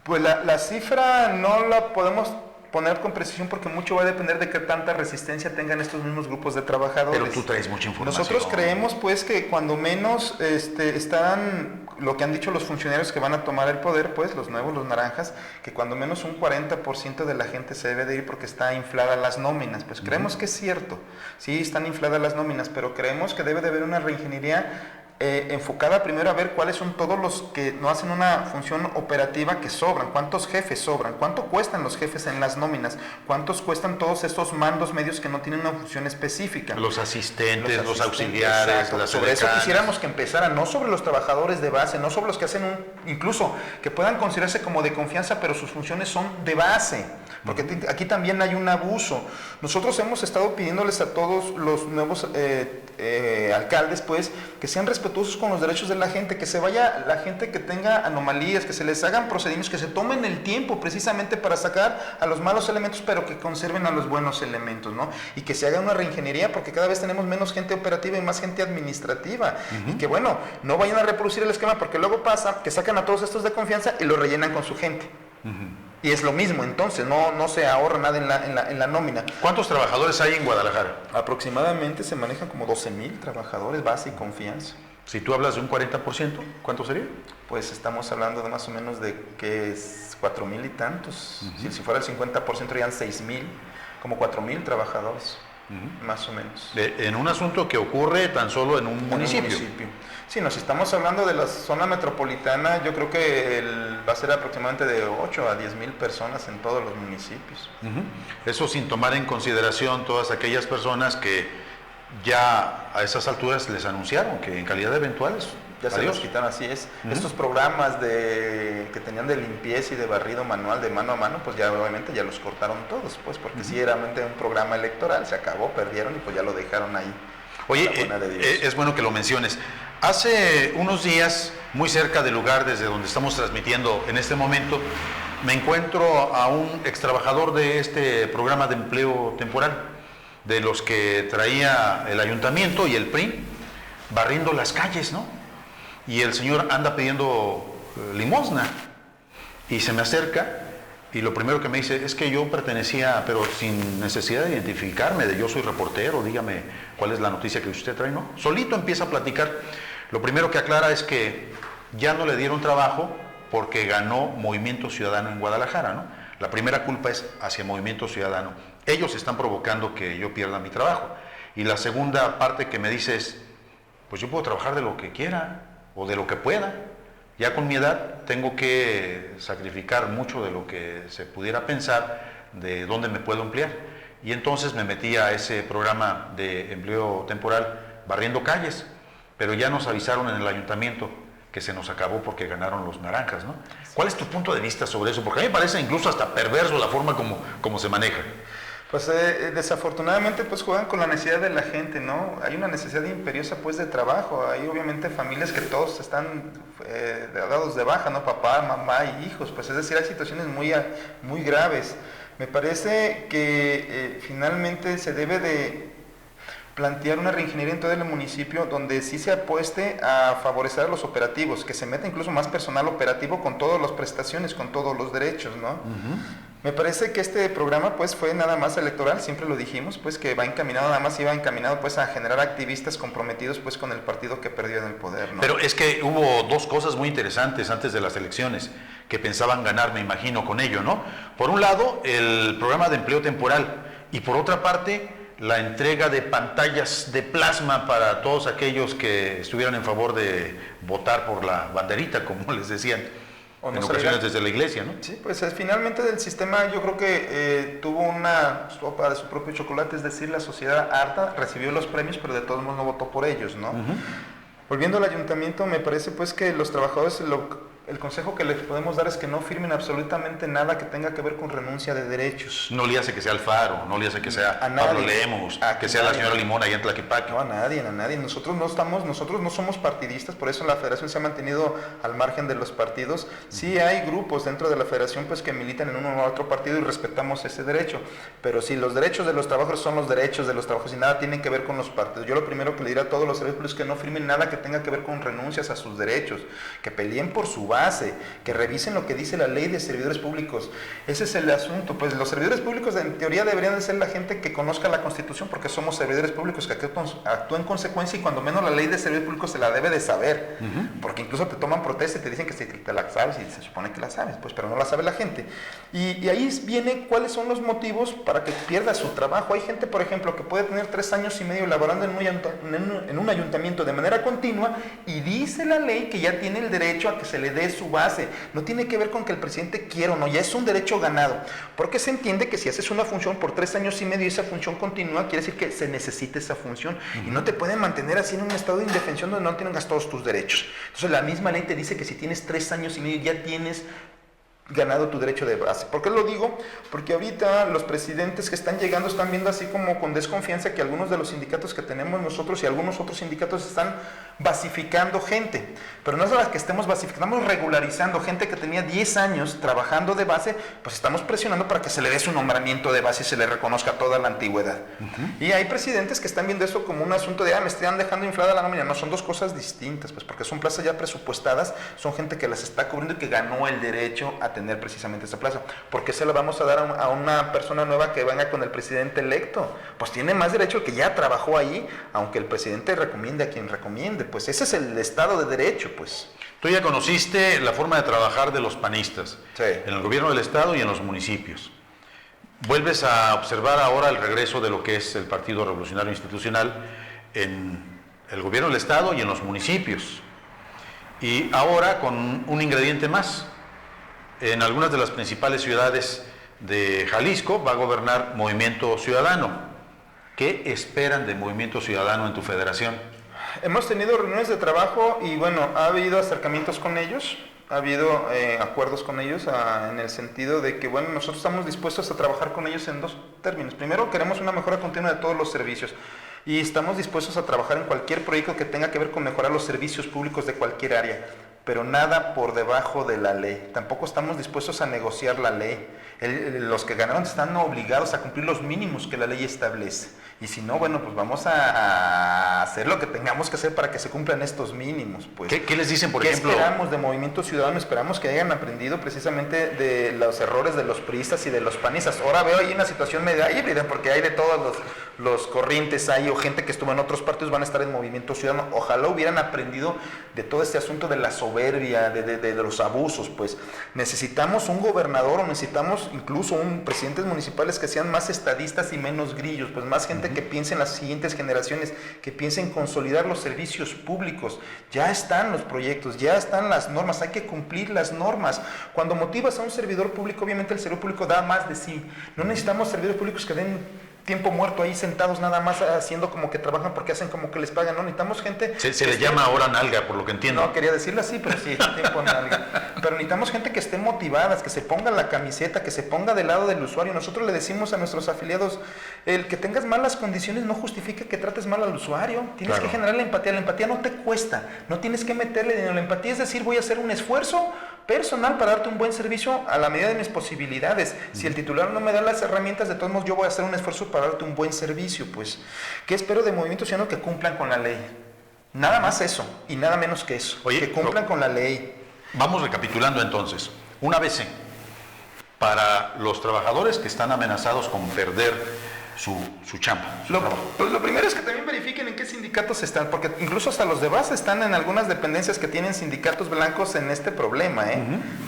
Pues la cifra no la podemos poner con precisión porque mucho va a depender de qué tanta resistencia tengan estos mismos grupos de trabajadores. Pero tú traes mucha información. Nosotros creemos pues que cuando menos estarán, lo que han dicho los funcionarios que van a tomar el poder, pues los nuevos, los naranjas, que cuando menos un 40% de la gente se debe de ir porque está inflada las nóminas. Pues creemos que es cierto, sí están infladas las nóminas, pero creemos que debe de haber una reingeniería enfocada primero a ver cuáles son todos los que no hacen una función operativa que sobran, cuántos jefes sobran, cuánto cuestan los jefes en las nóminas, cuántos cuestan todos estos mandos medios que no tienen una función específica. Los asistentes, los auxiliares, exacto. las sobre edecanes. eso quisiéramos que empezara, no sobre los trabajadores de base, no sobre los que hacen incluso que puedan considerarse como de confianza, pero sus funciones son de base, porque aquí también hay un abuso. Nosotros hemos estado pidiéndoles a todos los nuevos alcaldes, pues, que sean respetuosos con los derechos de la gente, que se vaya la gente que tenga anomalías, que se les hagan procedimientos, que se tomen el tiempo precisamente para sacar a los malos elementos, pero que conserven a los buenos elementos, ¿no? Y que se haga una reingeniería, porque cada vez tenemos menos gente operativa y más gente administrativa. Y que, bueno, no vayan a reproducir el esquema, porque luego pasa que sacan a todos estos de confianza y lo rellenan con su gente. Y es lo mismo, entonces, no se ahorra nada en la nómina. ¿Cuántos trabajadores hay en Guadalajara? Aproximadamente se manejan como 12,000 trabajadores, base y confianza. Si tú hablas de un 40%, ¿cuánto sería? Pues estamos hablando de más o menos de que es 4,000 y tantos. Si fuera el 50% serían 6,000, como 4,000 trabajadores, más o menos. En un asunto que ocurre tan solo en un municipio. Sí, si estamos hablando de la zona metropolitana, yo creo que va a ser aproximadamente de 8 a 10,000 personas en todos los municipios. Eso sin tomar en consideración todas aquellas personas que ya a esas alturas les anunciaron que en calidad de eventuales ya se los quitaron, así es. Estos programas que tenían de limpieza y de barrido manual de mano a mano, pues ya obviamente ya los cortaron todos, pues porque si era realmente un programa electoral, se acabó, perdieron y pues ya lo dejaron ahí. Oye, es bueno que lo menciones. Hace unos días, muy cerca del lugar desde donde estamos transmitiendo en este momento, me encuentro a un extrabajador de este programa de empleo temporal, de los que traía el ayuntamiento y el PRI, barriendo las calles, ¿no? Y el señor anda pidiendo limosna y se me acerca y lo primero que me dice es que yo pertenecía, pero sin necesidad de identificarme, de yo soy reportero, dígame cuál es la noticia que usted trae, ¿no? Solito empieza a platicar. Lo primero que aclara es que ya no le dieron trabajo porque ganó Movimiento Ciudadano en Guadalajara, ¿no? La primera culpa es hacia Movimiento Ciudadano. Ellos están provocando que yo pierda mi trabajo. Y la segunda parte que me dice es, pues yo puedo trabajar de lo que quiera o de lo que pueda. Ya con mi edad tengo que sacrificar mucho de lo que se pudiera pensar de dónde me puedo emplear. Y entonces me metí a ese programa de empleo temporal barriendo calles, pero ya nos avisaron en el ayuntamiento que se nos acabó porque ganaron los naranjas, ¿no? ¿Cuál es tu punto de vista sobre eso? Porque a mí me parece incluso hasta perverso la forma como se maneja. Pues desafortunadamente pues juegan con la necesidad de la gente, ¿no? Hay una necesidad imperiosa pues de trabajo, hay obviamente familias que todos están dados de baja, ¿no? Papá, mamá y hijos, pues es decir, hay situaciones muy graves. Me parece que finalmente se debe de plantear una reingeniería en todo el municipio donde sí se apueste a favorecer a los operativos, que se meta incluso más personal operativo con todas las prestaciones, con todos los derechos, ¿no? Me parece que este programa pues fue nada más electoral, siempre lo dijimos, pues que va encaminado, nada más iba encaminado pues a generar activistas comprometidos pues con el partido que perdió en el poder, ¿no? Pero es que hubo dos cosas muy interesantes antes de las elecciones que pensaban ganar, me imagino, con ello, ¿no? Por un lado, el programa de empleo temporal y por otra parte, la entrega de pantallas de plasma para todos aquellos que estuvieran en favor de votar por la banderita, como les decían O no en se ocasiones le- desde la iglesia, ¿no? Sí, pues finalmente del sistema yo creo que tuvo una sopa de su propio chocolate, es decir, la sociedad harta recibió los premios, pero de todos modos no votó por ellos, ¿no? Volviendo al ayuntamiento, me parece pues que los trabajadores, el consejo que les podemos dar es que no firmen absolutamente nada que tenga que ver con renuncia de derechos. No le hace que sea Alfaro, no le hace que sea A nadie. Pablo Lemos, A que sea la nadie. señora Limón allá en Tlaquepaque. No, a nadie, a nadie. Nosotros no somos partidistas, por eso la federación se ha mantenido al margen de los partidos. Sí hay grupos dentro de la federación pues que militan en uno u otro partido y respetamos ese derecho. Pero sí, los derechos de los trabajadores son los derechos de los trabajadores y nada tienen que ver con los partidos. Yo lo primero que le diré a todos los servidores públicos es que no firmen nada que tenga que ver con renuncias a sus derechos, que peleen por su base, que revisen lo que dice la ley de servidores públicos. Ese es el asunto. Pues los servidores públicos en teoría deberían de ser la gente que conozca la Constitución porque somos servidores públicos que actúen en consecuencia y cuando menos la ley de servidores públicos se la debe de saber. Porque incluso te toman protesta y te dicen que te la sabes y se supone que la sabes, pues, pero no la sabe la gente. Y ahí viene cuáles son los motivos para que pierda su trabajo. Hay gente, por ejemplo, que puede tener 3 años y medio laborando en un ayuntamiento de manera continua y dice la ley que ya tiene el derecho a que se le dé su base. No tiene que ver con que el presidente quiera o no, ya es un derecho ganado. Porque se entiende que si haces una función por 3 años y medio y esa función continúa, quiere decir que se necesita esa función. Y no te pueden mantener así en un estado de indefensión donde no tengas todos tus derechos. Entonces la misma ley te dice que si tienes 3 años y medio ya tienes ganado tu derecho de base. ¿Por qué lo digo? Porque ahorita los presidentes que están llegando están viendo así como con desconfianza que algunos de los sindicatos que tenemos nosotros y algunos otros sindicatos están basificando gente. Pero no es la que estemos basificando, estamos regularizando gente que tenía 10 años trabajando de base, pues estamos presionando para que se le dé su nombramiento de base y se le reconozca toda la antigüedad. Y hay presidentes que están viendo eso como un asunto de, me están dejando inflada la nómina. No, son dos cosas distintas, pues porque son plazas ya presupuestadas, son gente que las está cubriendo y que ganó el derecho a tener precisamente esa plaza. ¿Por qué se la vamos a dar a una persona nueva que venga con el presidente electo? Pues tiene más derecho que ya trabajó ahí, aunque el presidente recomiende a quien recomiende. Pues ese es el Estado de Derecho, pues. Tú ya conociste la forma de trabajar de los panistas, Sí. en el gobierno del Estado y en los municipios. Vuelves a observar ahora el regreso de lo que es el Partido Revolucionario Institucional en el gobierno del Estado y en los municipios. Y ahora con un ingrediente más. En algunas de las principales ciudades de Jalisco va a gobernar Movimiento Ciudadano. ¿Qué esperan de Movimiento Ciudadano en tu federación? Hemos tenido reuniones de trabajo y bueno, ha habido acercamientos con ellos, ha habido acuerdos con ellos en el sentido de que bueno, nosotros estamos dispuestos a trabajar con ellos en 2 términos. Primero, queremos una mejora continua de todos los servicios y estamos dispuestos a trabajar en cualquier proyecto que tenga que ver con mejorar los servicios públicos de cualquier área, pero nada por debajo de la ley. Tampoco estamos dispuestos a negociar la ley. Los que ganaron están obligados a cumplir los mínimos que la ley establece. Y si no, bueno, pues vamos a hacer lo que tengamos que hacer para que se cumplan estos mínimos. Pues. ¿Qué les dicen, por ¿Qué ejemplo? esperamos de Movimiento Ciudadano? Esperamos que hayan aprendido precisamente de los errores de los priistas y de los panistas. Ahora veo ahí una situación media híbrida, porque hay de todos los corrientes ahí, o gente que estuvo en otros partidos van a estar en Movimiento Ciudadano. Ojalá hubieran aprendido de todo este asunto de la soberbia, de los abusos. Pues necesitamos un gobernador o necesitamos incluso presidentes municipales que sean más estadistas y menos grillos, pues más gente que piense en las siguientes generaciones, que piense en consolidar los servicios públicos. Ya están los proyectos, ya están las normas, hay que cumplir las normas. Cuando motivas a un servidor público, obviamente el servidor público da más de sí. No necesitamos servidores públicos que den tiempo muerto ahí sentados nada más haciendo como que trabajan porque hacen como que les pagan. No, necesitamos gente... Se le llama ahora nalga, por lo que entiendo. No, quería decirlo así, pero sí, tiempo nalga. Pero necesitamos gente que esté motivada, que se ponga la camiseta, que se ponga del lado del usuario. Nosotros le decimos a nuestros afiliados, el que tengas malas condiciones no justifica que trates mal al usuario. Tienes Claro. que generar la empatía. La empatía no te cuesta, no tienes que meterle dinero. La empatía es decir, voy a hacer un esfuerzo personal para darte un buen servicio a la medida de mis posibilidades. Si el titular no me da las herramientas, de todos modos yo voy a hacer un esfuerzo para darte un buen servicio. Pues, ¿qué espero de Movimiento Ciudadano? Que cumplan con la ley. Nada más eso y nada menos que eso. Oye, que cumplan con la ley. Vamos recapitulando entonces. Una vez para los trabajadores que están amenazados con perder su chamba. Pues lo primero es que también verifiquen en qué sindicatos están, porque incluso hasta los de base están en algunas dependencias que tienen sindicatos blancos en este problema,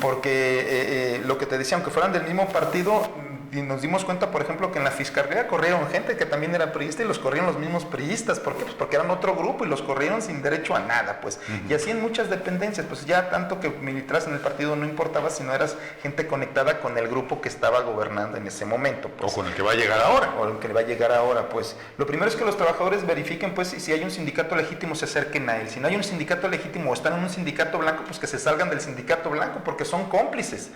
porque lo que te decía, aunque fueran del mismo partido, y nos dimos cuenta, por ejemplo, que en la fiscalía corrieron gente que también era priista y los corrieron los mismos priistas. ¿Por qué? Pues porque eran otro grupo y los corrieron sin derecho a nada, pues. Y así en muchas dependencias, pues ya tanto que militaras en el partido no importaba si no eras gente conectada con el grupo que estaba gobernando en ese momento, pues. O con el que va a llegar ahora. O el que va a llegar ahora, pues. Lo primero es que los trabajadores verifiquen, pues, si hay un sindicato legítimo, se acerquen a él. Si no hay un sindicato legítimo o están en un sindicato blanco, pues que se salgan del sindicato blanco, porque son cómplices.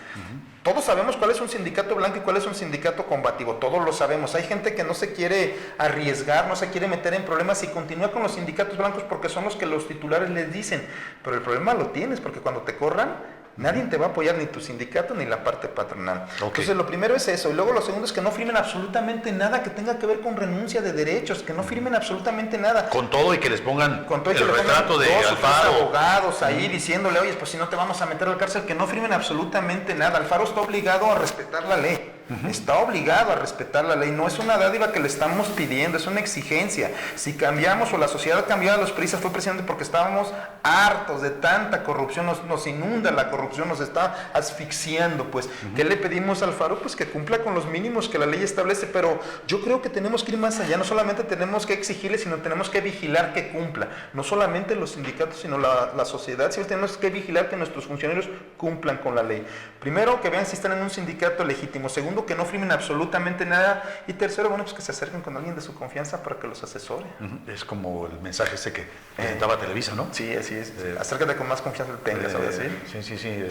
Todos sabemos cuál es un sindicato blanco y cuál es un sindicato combativo, todos lo sabemos. Hay gente que no se quiere arriesgar, no se quiere meter en problemas y continúa con los sindicatos blancos porque son los que los titulares les dicen. Pero el problema lo tienes, porque cuando te corran, nadie te va a apoyar, ni tu sindicato ni la parte patronal. Entonces lo primero es eso, y luego lo segundo es que no firmen absolutamente nada que tenga que ver con renuncia de derechos, que no firmen absolutamente nada. Con todo y que les pongan Con todo y que el le pongan retrato de 2 o 3 Alfaro. abogados ahí diciéndole, oye, pues si no te vamos a meter a la cárcel, que no firmen absolutamente nada. Alfaro está obligado a respetar la ley. Está obligado a respetar la ley, no es una dádiva que le estamos pidiendo, es una exigencia. Si cambiamos o la sociedad cambió a los priistas fue precisamente porque estábamos hartos de tanta corrupción, nos inunda la corrupción, nos está asfixiando, pues. ¿Qué le pedimos a Alfaro? Pues que cumpla con los mínimos que la ley establece, pero yo creo que tenemos que ir más allá, no solamente tenemos que exigirle, sino tenemos que vigilar que cumpla, no solamente los sindicatos, sino la sociedad, sí tenemos que vigilar que nuestros funcionarios cumplan con la ley. Primero, que vean si están en un sindicato legítimo. Segundo, que no firmen absolutamente nada. Y tercero, bueno, pues que se acerquen con alguien de su confianza para que los asesore. Es como el mensaje ese que presentaba Televisa, ¿no? Sí, así es. Acércate con más confianza que tengas, ¿sabes? Sí.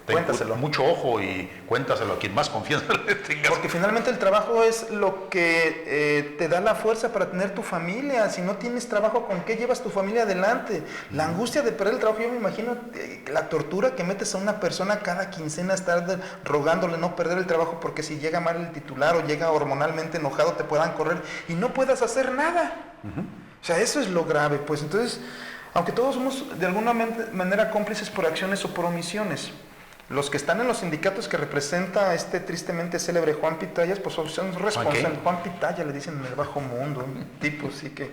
Cuéntaselo. Mucho ojo y cuéntaselo a quien más confianza le tengas. Porque finalmente el trabajo es lo que te da la fuerza para tener tu familia. Si no tienes trabajo, ¿con qué llevas tu familia adelante? La angustia de perder el trabajo, yo me imagino la tortura que metes a una persona cada quincena, estar rogándole no perder el trabajo porque si llega mal el titular o llega hormonalmente enojado te puedan correr y no puedas hacer nada. O sea, eso es lo grave, pues. Entonces, aunque todos somos de alguna manera cómplices por acciones o por omisiones, los que están en los sindicatos que representa este tristemente célebre Juan Pitayas, pues son responsables. Juan Pitaya le dicen en el bajo mundo, un tipo sí que...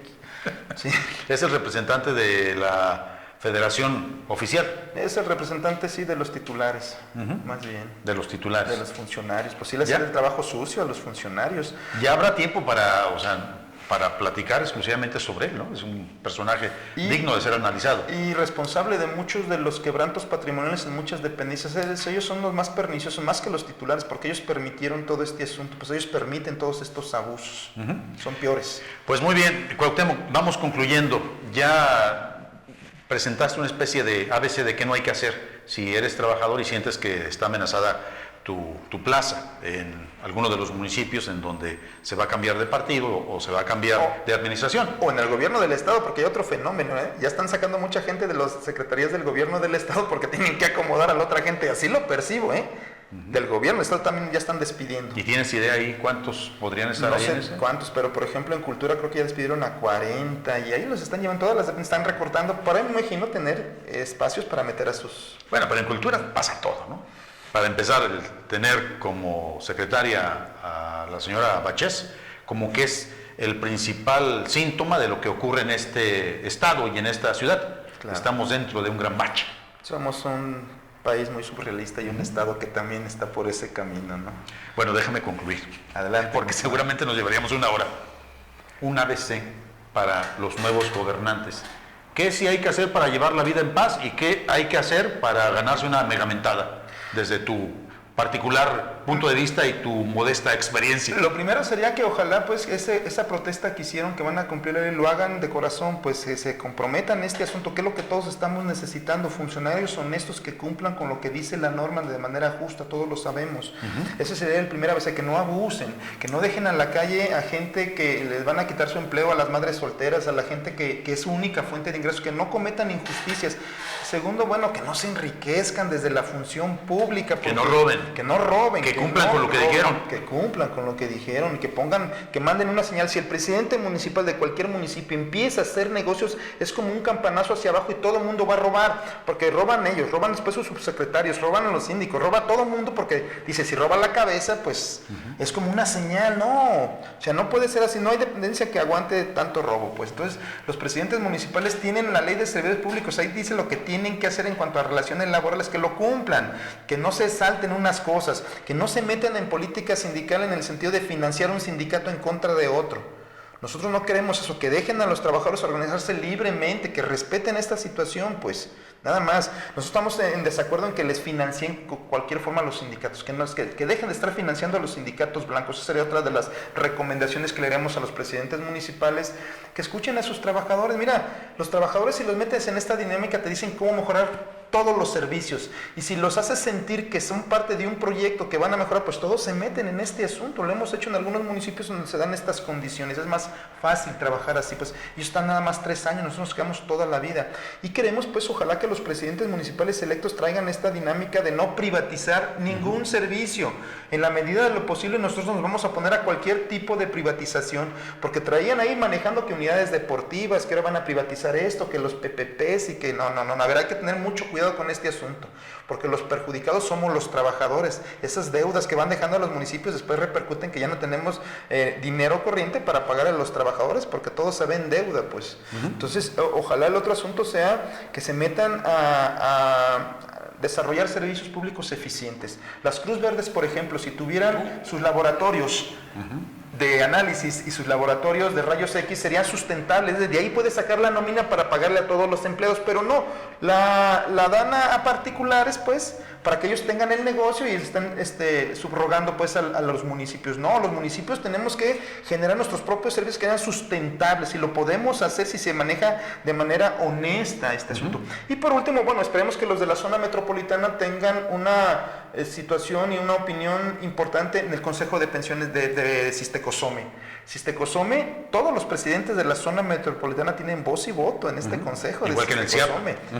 Sí. Es el representante de la Federación Oficial. Es el representante, sí, de los titulares, más bien. De los titulares. De los funcionarios. Pues sí le hacen el trabajo sucio a los funcionarios. Ya habrá tiempo para platicar exclusivamente sobre él, ¿no? Es un personaje digno de ser analizado. Y responsable de muchos de los quebrantos patrimoniales en muchas dependencias. Ellos son los más perniciosos, más que los titulares, porque ellos permitieron todo este asunto, pues ellos permiten todos estos abusos. Son peores. Pues muy bien, Cuauhtémoc, vamos concluyendo. Ya presentaste una especie de ABC de qué no hay que hacer si eres trabajador y sientes que está amenazada tu plaza en alguno de los municipios en donde se va a cambiar de partido o se va a cambiar de administración. O en el gobierno del estado, porque hay otro fenómeno, ¿eh? Ya están sacando mucha gente de las secretarías del gobierno del estado porque tienen que acomodar a la otra gente, así lo percibo, ¿eh? Del gobierno del estado también ya están despidiendo. ¿Y tienes idea ahí cuántos podrían estar ahí? No sé cuántos, pero por ejemplo en cultura creo que ya despidieron a 40 y ahí los están llevando, todas las están recortando. Por ahí me imagino tener espacios para meter a sus... Bueno, pero en cultura pasa todo, ¿no? Para empezar, el tener como secretaria a la señora Bachés, como que es el principal síntoma de lo que ocurre en este estado y en esta ciudad. Claro. Estamos dentro de un gran bache. Somos un país muy surrealista y un estado que también está por ese camino, ¿no? Bueno, déjame concluir. Adelante. Porque seguramente nos llevaríamos una hora. Un ABC para los nuevos gobernantes. ¿Qué sí hay que hacer para llevar la vida en paz y qué hay que hacer para ganarse una megamentada? Desde tu particular punto de vista y tu modesta experiencia. Lo primero sería que ojalá pues esa protesta que hicieron, que van a cumplir la ley, lo hagan de corazón, pues se comprometan en este asunto, que es lo que todos estamos necesitando, funcionarios honestos que cumplan con lo que dice la norma de manera justa, todos lo sabemos. Ese sería el primer vez, que no abusen, que no dejen a la calle a gente que les van a quitar su empleo, a las madres solteras, a la gente que es su única fuente de ingresos, que no cometan injusticias. Segundo, bueno, que no se enriquezcan desde la función pública. Que no roben. Que no roben. Que cumplan con lo que dijeron. Que cumplan con lo que dijeron y que manden una señal. Si el presidente municipal de cualquier municipio empieza a hacer negocios, es como un campanazo hacia abajo y todo el mundo va a robar, porque roban ellos, roban después sus subsecretarios, roban a los síndicos, roba a todo el mundo, porque dice, si roba la cabeza, pues es como una señal, no, o sea, no puede ser así, no hay dependencia que aguante tanto robo, pues. Entonces, los presidentes municipales tienen la ley de servicios públicos, ahí dice lo que tienen que hacer en cuanto a relaciones laborales, que lo cumplan, que no se salten unas cosas, que no se metan en política sindical en el sentido de financiar un sindicato en contra de otro. Nosotros no queremos eso, que dejen a los trabajadores organizarse libremente, que respeten esta situación, pues, nada más. Nosotros estamos en desacuerdo en que les financien de cualquier forma a los sindicatos, que dejen de estar financiando a los sindicatos blancos. Esa sería otra de las recomendaciones que le haríamos a los presidentes municipales, que escuchen a sus trabajadores. Mira, los trabajadores, si los metes en esta dinámica, te dicen cómo mejorar todos los servicios, y si los haces sentir que son parte de un proyecto que van a mejorar, pues todos se meten en este asunto. Lo hemos hecho en algunos municipios donde se dan estas condiciones, es más fácil trabajar así, pues ellos están nada más 3 años, nosotros nos quedamos toda la vida, y queremos pues ojalá que los presidentes municipales electos traigan esta dinámica de no privatizar ningún servicio. En la medida de lo posible nosotros nos vamos a poner a cualquier tipo de privatización, porque traían ahí manejando que unidades deportivas, que ahora van a privatizar esto, que los PPPs, y que no, a ver, hay que tener mucho cuidado con este asunto, porque los perjudicados somos los trabajadores. Esas deudas que van dejando a los municipios después repercuten que ya no tenemos dinero corriente para pagar a los trabajadores, porque todo se ve en deuda, pues. Entonces, ojalá el otro asunto sea que se metan a desarrollar servicios públicos eficientes. Las Cruz Verdes, por ejemplo, si tuvieran sus laboratorios de análisis y sus laboratorios de rayos X, serían sustentables. Desde ahí puede sacar la nómina para pagarle a todos los empleados, pero no, la dan a particulares, pues, para que ellos tengan el negocio y están subrogando pues a los municipios. No, los municipios tenemos que generar nuestros propios servicios que sean sustentables, y lo podemos hacer si se maneja de manera honesta este asunto. Y por último, bueno, esperemos que los de la zona metropolitana tengan una situación y una opinión importante en el Consejo de Pensiones de Sistecosome. Sistecosome, todos los presidentes de la zona metropolitana tienen voz y voto en este consejo. Igual que en el CIAPA.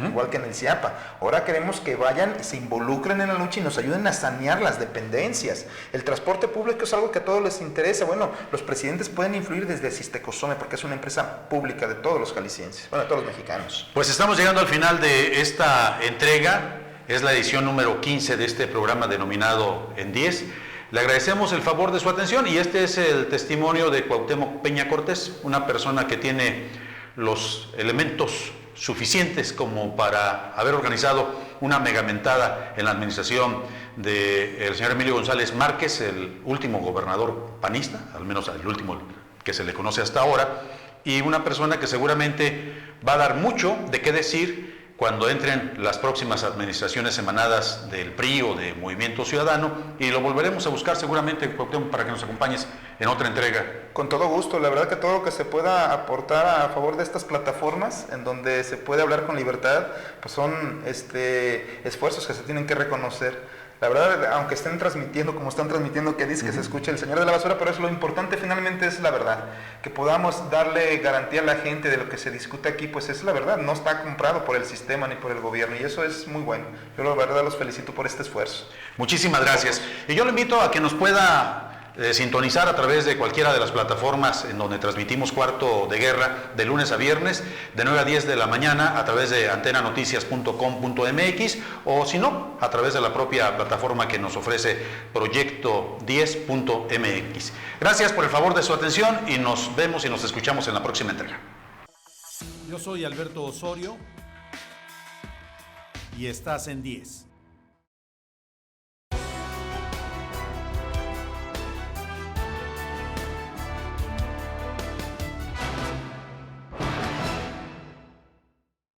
Igual que en el CIAPA. Ahora queremos que vayan y se involucren en la lucha y nos ayuden a sanear las dependencias. El transporte público es algo que a todos les interesa. Bueno, los presidentes pueden influir desde Sistecosome, porque es una empresa pública de todos los jaliscienses, bueno, de todos los mexicanos. Pues estamos llegando al final de esta entrega. Es la edición número 15 de este programa denominado En 10. Le agradecemos el favor de su atención, y este es el testimonio de Cuauhtémoc Peña Cortés, una persona que tiene los elementos suficientes como para haber organizado una megamentada en la administración del señor Emilio González Márquez, el último gobernador panista, al menos el último que se le conoce hasta ahora, y una persona que seguramente va a dar mucho de qué decir cuando entren las próximas administraciones emanadas del PRI o de Movimiento Ciudadano, y lo volveremos a buscar seguramente, para que nos acompañes en otra entrega. Con todo gusto, la verdad que todo lo que se pueda aportar a favor de estas plataformas, en donde se puede hablar con libertad, pues son esfuerzos que se tienen que reconocer. La verdad, aunque estén transmitiendo como están transmitiendo, que dice que se escuche el señor de la basura, pero es lo importante finalmente, es la verdad. Que podamos darle garantía a la gente de lo que se discute aquí, pues es la verdad, no está comprado por el sistema ni por el gobierno, y eso es muy bueno. Yo la verdad los felicito por este esfuerzo. Muchísimas gracias. Y yo le invito a que nos pueda sintonizar a través de cualquiera de las plataformas en donde transmitimos Cuarto de Guerra de lunes a viernes de 9 a 10 de la mañana a través de antenanoticias.com.mx, o si no, a través de la propia plataforma que nos ofrece Proyecto 10.mx. Gracias por el favor de su atención, y nos vemos y nos escuchamos en la próxima entrega. Yo soy Alberto Osorio y estás en 10.